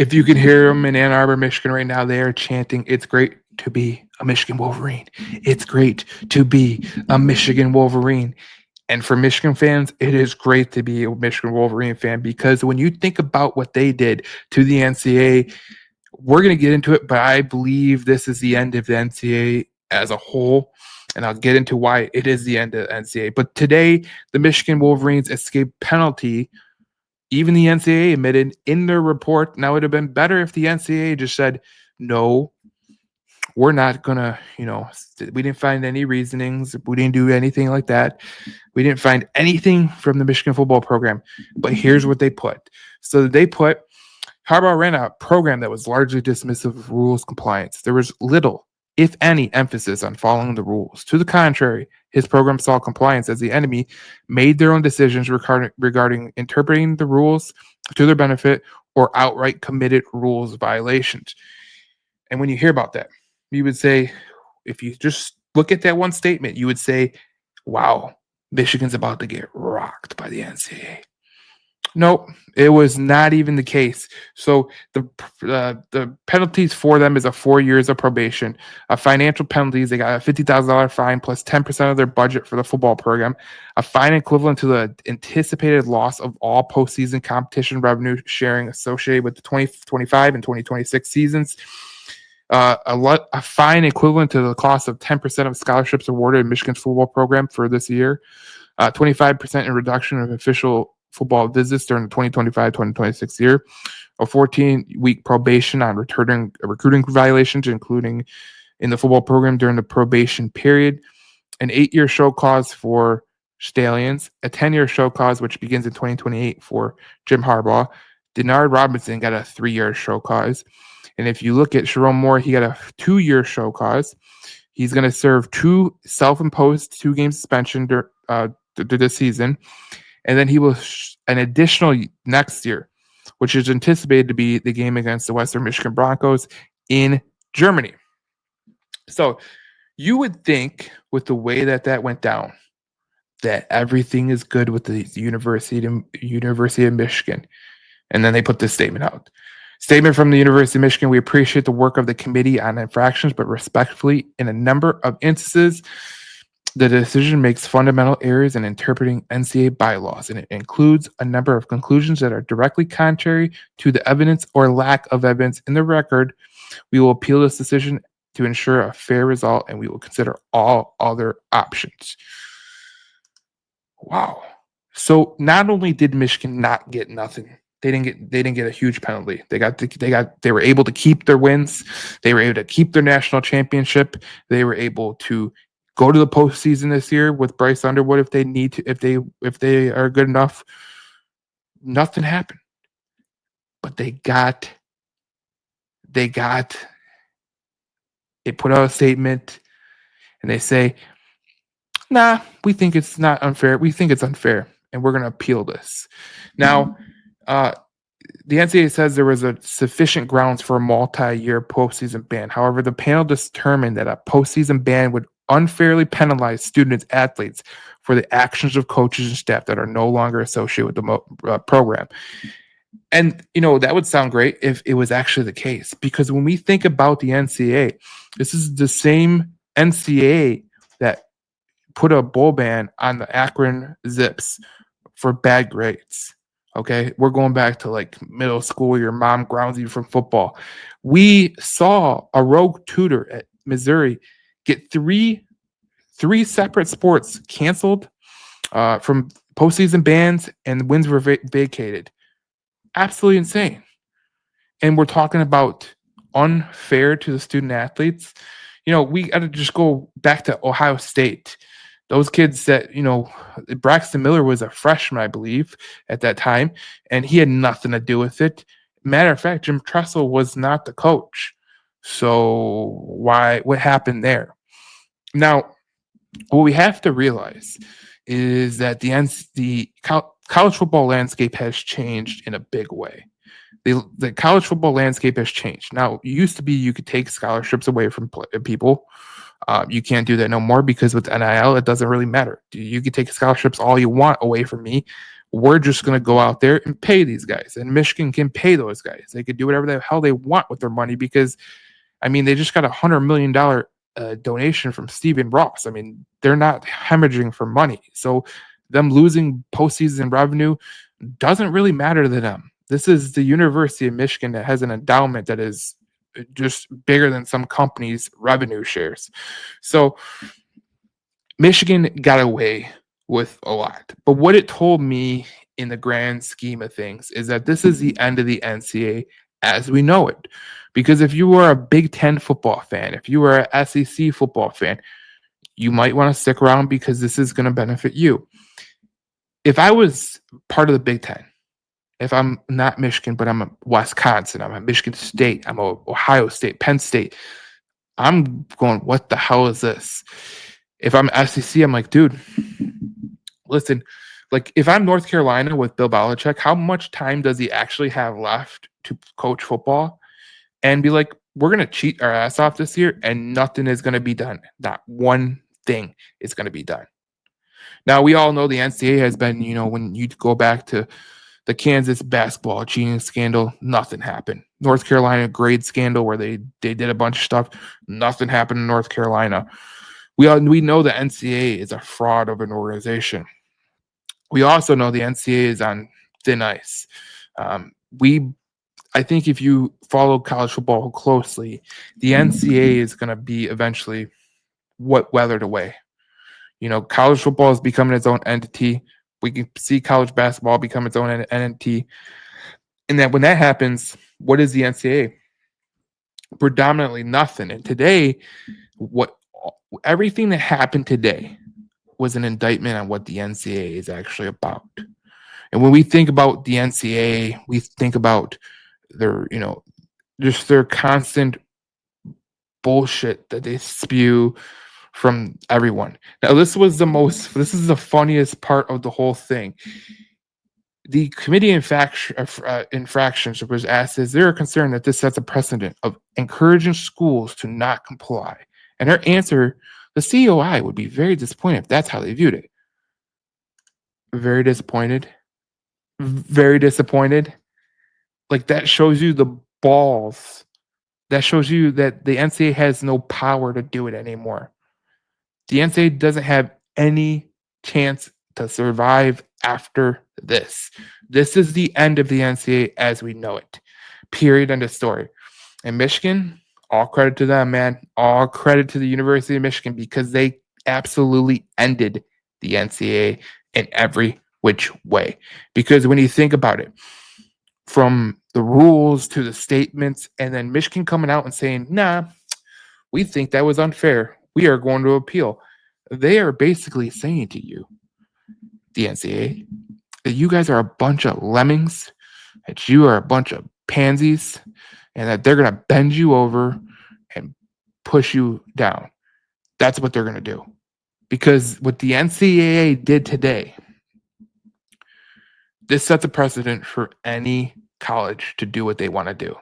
If you can hear them in Ann Arbor, Michigan right now, they are chanting, "It's great to be a Michigan Wolverine. It's great to be a Michigan Wolverine." And for Michigan fans, it is great to be a Michigan Wolverine fan because when you think about what they did to the NCAA, we're going to get into it, but I believe this is the end of the NCAA as a whole. And I'll get into why it is the end of the NCAA. But today, the Michigan Wolverines escaped penalty. Even the NCAA admitted in their report. Now, it would have been better if the NCAA just said, no, we're not going to, we didn't find any reasonings. We didn't do anything like that. We didn't find anything from the Michigan football program. But here's what they put. So they put Harbaugh ran a program that was largely dismissive of rules compliance. There was little, if any, emphasis on following the rules. To the contrary, his program saw compliance as the enemy, made their own decisions regarding interpreting the rules to their benefit or outright committed rules violations. And when you hear about that, you would say, if you just look at that one statement, you would say, wow, Michigan's about to get rocked by the NCAA. Nope, it was not even the case. So the penalties for them is a 4 years of probation, a financial penalties. They got a $50,000 fine plus 10% of their budget for the football program, a fine equivalent to the anticipated loss of all postseason competition revenue sharing associated with the 2025 and 2026 seasons. A fine equivalent to the cost of 10% of scholarships awarded in Michigan's football program for this year, 25% in reduction of official football visits during the 2025-2026 year, a 14-week probation on returning recruiting violations, including in the football program during the probation period, an 8-year show cause for Stalions, a 10-year show cause which begins in 2028 for Jim Harbaugh. Denard Robinson got a 3-year show cause. And if you look at Sherrone Moore, he got a 2-year show cause. He's going to serve 2 self-imposed 2-game suspension this season. And then he will an additional next year, which is anticipated to be the game against the Western Michigan Broncos in Germany. So you would think with the way that went down, that everything is good with the University of Michigan. And then they put this statement out. Statement from the University of Michigan: we appreciate the work of the Committee on Infractions, but respectfully, in a number of instances, the decision makes fundamental errors in interpreting NCAA bylaws, and it includes a number of conclusions that are directly contrary to the evidence or lack of evidence in the record. We will appeal this decision to ensure a fair result, and we will consider all other options. Wow. So not only did Michigan not get nothing, they didn't get a huge penalty. They were able to keep their wins. They were able to keep their national championship. They were able to go to the postseason this year with Bryce Underwood if they need to, if they are good enough. Nothing happened. But they put out a statement and they say, nah, we think it's not unfair. We think it's unfair, and we're going to appeal this. Now, the NCAA says there was a sufficient grounds for a multi-year postseason ban. However, the panel determined that a postseason ban would unfairly penalize students, athletes for the actions of coaches and staff that are no longer associated with the program. And, that would sound great if it was actually the case, because when we think about the NCAA, this is the same NCAA that put a bowl ban on the Akron Zips for bad grades. Okay, we're going back to like middle school. Your mom grounds you from football. We saw a rogue tutor at Missouri get three separate sports canceled from postseason bans, and wins were vacated. Absolutely insane. And we're talking about unfair to the student athletes. We got to just go back to Ohio State. Those kids that, Braxton Miller was a freshman, I believe, at that time, and he had nothing to do with it. Matter of fact, Jim Tressel was not the coach. So what happened there? Now, what we have to realize is that the college football landscape has changed in a big way. The college football landscape has changed. Now, it used to be you could take scholarships away from people. You can't do that no more because with NIL, it doesn't really matter. You can take scholarships all you want away from me. we're just going to go out there and pay these guys. And Michigan can pay those guys. They could do whatever the hell they want with their money because, I mean, they just got $100 million donation from Stephen Ross. I mean, they're not hemorrhaging for money. So them losing postseason revenue doesn't really matter to them. This is the University of Michigan that has an endowment that is just bigger than some companies' revenue shares. So Michigan got away with a lot. But what it told me in the grand scheme of things is that this is the end of the NCAA as we know it. Because if you were a Big Ten football fan, if you were an SEC football fan, you might want to stick around because this is going to benefit you. If I was part of the Big Ten, if I'm not Michigan, but I'm a Wisconsin, I'm a Michigan State, I'm a Ohio State, Penn State, I'm going, what the hell is this? If I'm SEC, I'm like, dude, listen, like if I'm North Carolina with Bill Belichick, how much time does he actually have left to coach football? And be like, we're going to cheat our ass off this year and nothing is going to be done. Not one thing is going to be done. Now, we all know the NCAA has been, when you go back to the Kansas basketball cheating scandal, nothing happened. North Carolina grade scandal where they did a bunch of stuff, nothing happened in North Carolina. We know the NCAA is a fraud of an organization. We also know the NCAA is on thin ice. I think if you follow college football closely, the NCAA is going to be eventually weathered away. College football is becoming its own entity. We can see college basketball become its own entity. And that when that happens, what is the NCAA? Predominantly nothing. And today, everything that happened today was an indictment on what the NCAA is actually about. And when we think about the NCAA, we think about their, just their constant bullshit that they spew from everyone. Now, this is the funniest part of the whole thing. The committee infractions was asked, is there a concern that this sets a precedent of encouraging schools to not comply? And her answer, the COI would be very disappointed if that's how they viewed it. Very disappointed. Very disappointed. Like, that shows you the balls. That shows you that the NCAA has no power to do it anymore. The NCAA doesn't have any chance to survive after this. This is the end of the NCAA as we know it. Period. End of story. And Michigan, all credit to them, man. All credit to the University of Michigan because they absolutely ended the NCAA in every which way. Because when you think about it, from the rules to the statements, and then Michigan coming out and saying, nah, we think that was unfair. We are going to appeal. They are basically saying to you, the NCAA, that you guys are a bunch of lemmings, that you are a bunch of pansies, and that they're going to bend you over and push you down. That's what they're going to do. Because what the NCAA did today, this sets a precedent for any college to do what they want to do.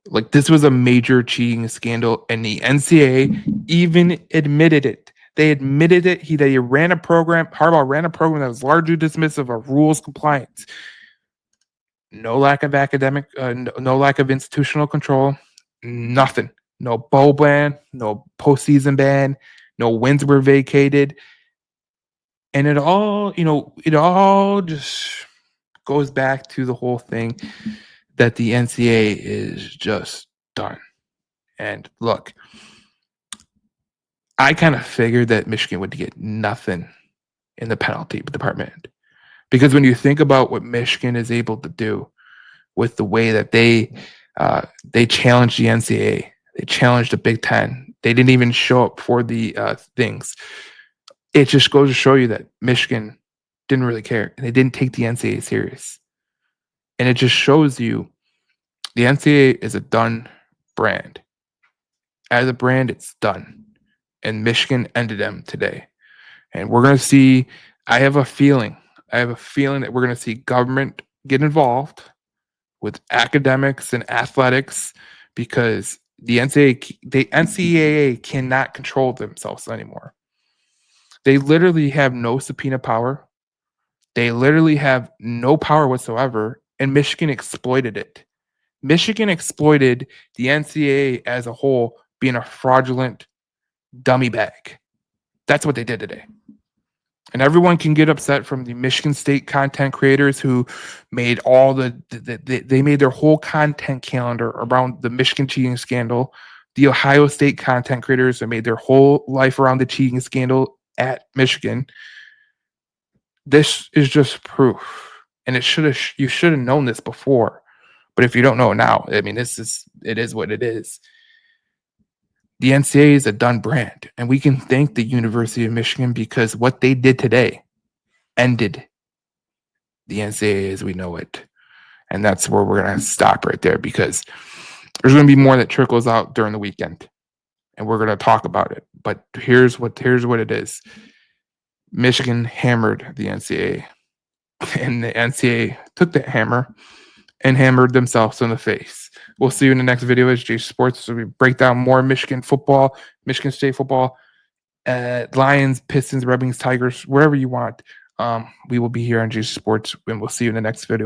Like, this was a major cheating scandal, and the NCAA even admitted it. They admitted it. They ran a program. Harbaugh ran a program that was largely dismissive of rules compliance. No lack of no lack of institutional control. Nothing. No bowl ban. No postseason ban. No wins were vacated. And it all just goes back to the whole thing that the NCAA is just done. And look, I kind of figured that Michigan would get nothing in the penalty department. Because when you think about what Michigan is able to do with the way that they challenged the NCAA, they challenged the Big Ten, they didn't even show up for the things. It just goes to show you that Michigan didn't really care, and they didn't take the NCAA serious. And it just shows you the NCAA is a done brand. As a brand, it's done. And Michigan ended them today. And we're going to see, I have a feeling that we're going to see government get involved with academics and athletics because the NCAA cannot control themselves anymore. They literally have no subpoena power. They literally have no power whatsoever, and Michigan exploited it. Michigan exploited the NCAA as a whole being a fraudulent dummy bag. That's what they did today. And everyone can get upset from the Michigan State content creators who made all they made their whole content calendar around the Michigan cheating scandal. The Ohio State content creators that made their whole life around the cheating scandal at Michigan. This is just proof, and you should have known this before. But if you don't know it now, I mean, it is what it is. The NCAA is a done brand, and we can thank the University of Michigan because what they did today ended the NCAA as we know it. And that's where we're going to stop right there because there's going to be more that trickles out during the weekend, and we're going to talk about it. But here's what it is. Michigan hammered the NCAA, and the NCAA took that hammer and hammered themselves in the face. We'll see you in the next video as J Sports. So we break down more Michigan football, Michigan State football, Lions, Pistons, Red Wings, Tigers, wherever you want. We will be here on J Sports, and we'll see you in the next video.